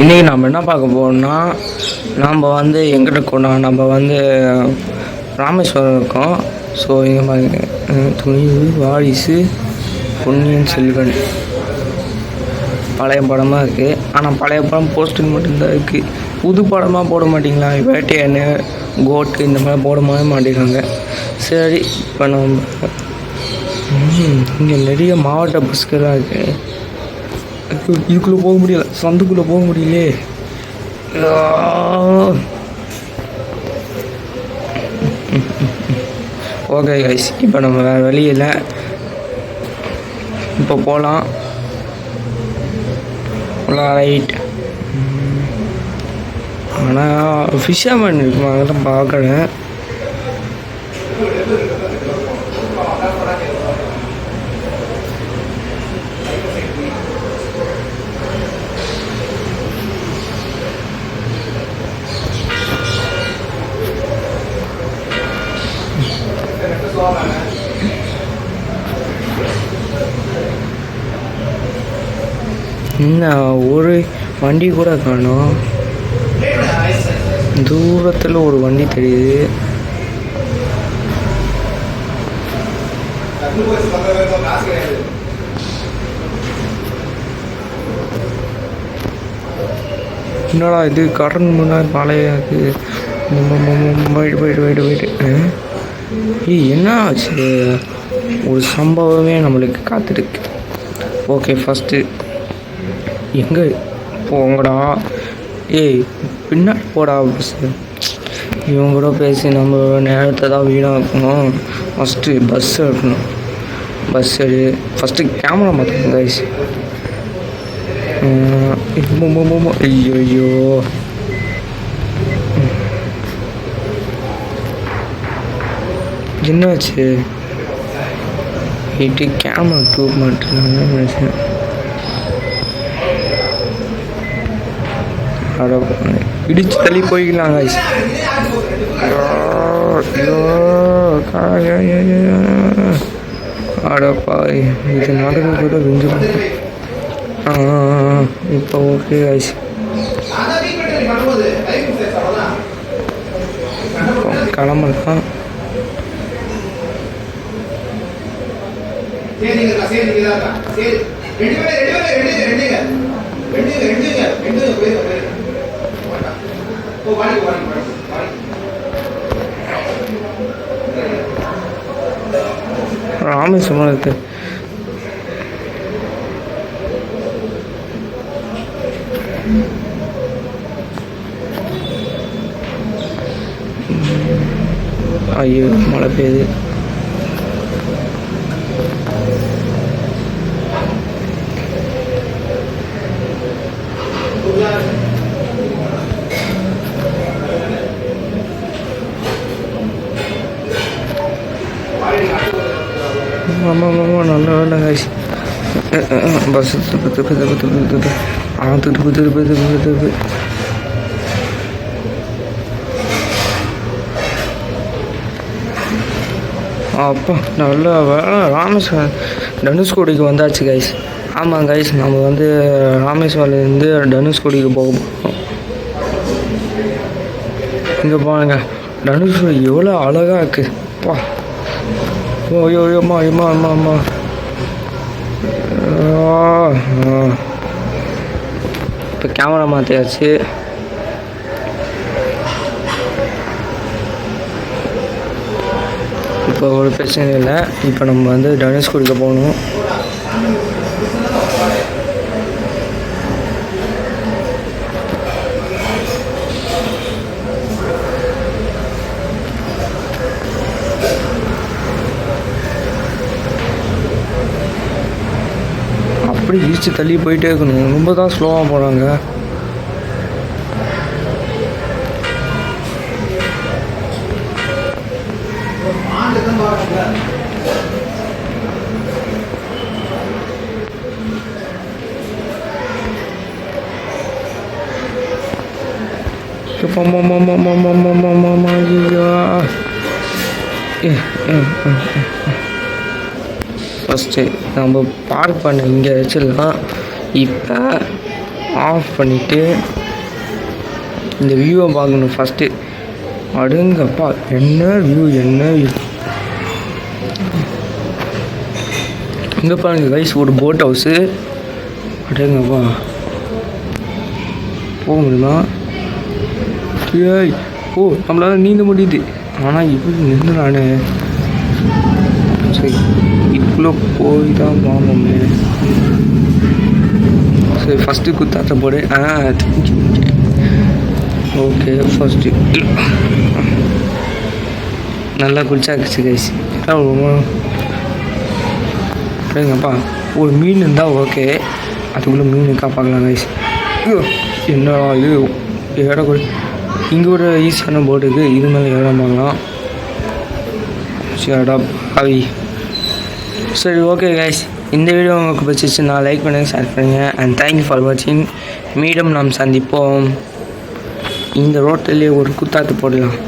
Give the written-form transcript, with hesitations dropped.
இன்றைக்கி நம்ம என்ன பார்க்க போகிறோம்னா, நம்ம வந்து எங்கே இருக்கோம்னா, நம்ம வந்து ராமேஸ்வரம் இருக்கோம். ஸோ இங்கே பாருங்க, துணிவு வாரிசு பொன்னியின் செல்வன் பழைய படமாக இருக்குது. ஆனால் பழைய படம் போஸ்டர் மட்டும்தான் இருக்குது. புது படமாக போட மாட்டிங்களா? வேட்டையானு கோட்டு இந்த மாதிரி போடவே மாட்டேங்கிறாங்க. சரி, இப்போ நம்ம இங்கே நிறைய மாவட்ட பஸ்கெல்லாம் இருக்குது. இதுக்குள்ளே போக முடியல, சந்துக்குள்ளே போக முடியலையே. ஓகே கைஸ், இப்போ நம்ம வேறு வழியில் இப்போ போகலாம். ரைட், ஆனால் ஃபிஷர்மேன் இருக்குமா தான் பார்க்குறேன். இன்னும் ஒரு வண்டி கூட காணோம். தூரத்தில் ஒரு வண்டி தெரியுது. என்னடா இது, கடன் முன்னாடி பழைய போயிட்டு என்ன ஆச்சு? ஒரு சம்பவமே நம்மளுக்கு காத்திருக்கு. ஓகே, ஃபஸ்ட்டு எங்கே போங்கடா? ஏய், பின்னாடி போடா பஸ்ஸு. இவங்க கூட பேசி நம்ம நேரத்தை தான் வீணாக்கணும். ஃபஸ்ட்டு பஸ் எடுக்கணும். பஸ் எடு. ஃபஸ்ட்டு கேமரா மாற்றணும் கைஸ். ஐயோ என்னாச்சு? வீட்டு கேமரா டூப் மாட்டேன் நினச்சேன். இடிச்சு தள்ளி போய்க்கலாம் கைஸ். அடப்பா, இது நடந்து கூட விஞ்சு. இப்போ ஓகே கைஸ், கிளம்பலாம். ராமேஸ்வரம் இருக்கு. ஐயோ, மழை பெய்யுது. ஆமாம், நல்ல வேலை காய்ச்சி. பஸ் திருப்பு. அப்பா நல்ல வேலை. ராமேஸ்வரம் தனுஷ்கோடிக்கு வந்தாச்சு கைஸ். ஆமாம் கைஸ், நம்ம வந்து ராமேஸ்வரம்லேருந்து தனுஷ்கோடிக்கு போக போகிறோம். இங்கே போனாங்க, தனுஷ்கோடி எவ்வளோ அழகாக இருக்குது. பா, அம்மா. இப்போ கேமரா மாற்றியாச்சு. இப்போ ஒரு பிரச்சனை இல்லை. இப்போ நம்ம வந்து தனுஷ்கோடிக்கு போகணும். அப்படி ஈச்சு தள்ளி போயிட்டே இருக்கணும். ரொம்ப தான் ஸ்லோவாக போகிறாங்க. ஃபஸ்ட்டு நம்ம பார்க் பண்ண இங்கே வச்சிடலாம். இப்போ ஆஃப் பண்ணிவிட்டு இந்த வியூவை பார்க்கணும் ஃபஸ்ட்டு. அடுங்கப்பா என்ன வியூ இங்கே பாருங்க கைஸ், ஒரு போட் ஹவுஸு. அடேங்கப்பா போக முடியுமா? ஏய் நம்மளால நீந்த முடியுது. ஆனால் இப்படி நின்றுறானே. சரி இவ்வளோ போய் தான் வாங்கணுமே. சரி ஃபஸ்ட்டு குத்தாத்த போடு. ஓகே ஃபஸ்ட்டு நல்லா குளிச்சாச்சு கைஸ். அப்படிங்கப்பா ஒரு மீன் இருந்தால் ஓகே. அதுக்குள்ளே மீன் காப்பாக்கலாம் கைஸ். என்ன இது ஏற இங்கே ஒரு ஈஸியான போர்டு இருக்குது. இது மேலே ஏறாம பார்க்கலாம். சரிடா அவி. சரி ஓகே கைஸ், இந்த வீடியோ உங்களுக்கு பிடிச்சிச்சு நான் லைக் பண்ணுங்கள், ஷேர் பண்ணுங்கள். அண்ட் தேங்க்யூ ஃபார் வாட்சிங். மீண்டும் நாம் சந்திப்போம். இந்த ரோட்டிலே ஒரு குத்தாத்து போடலாம்.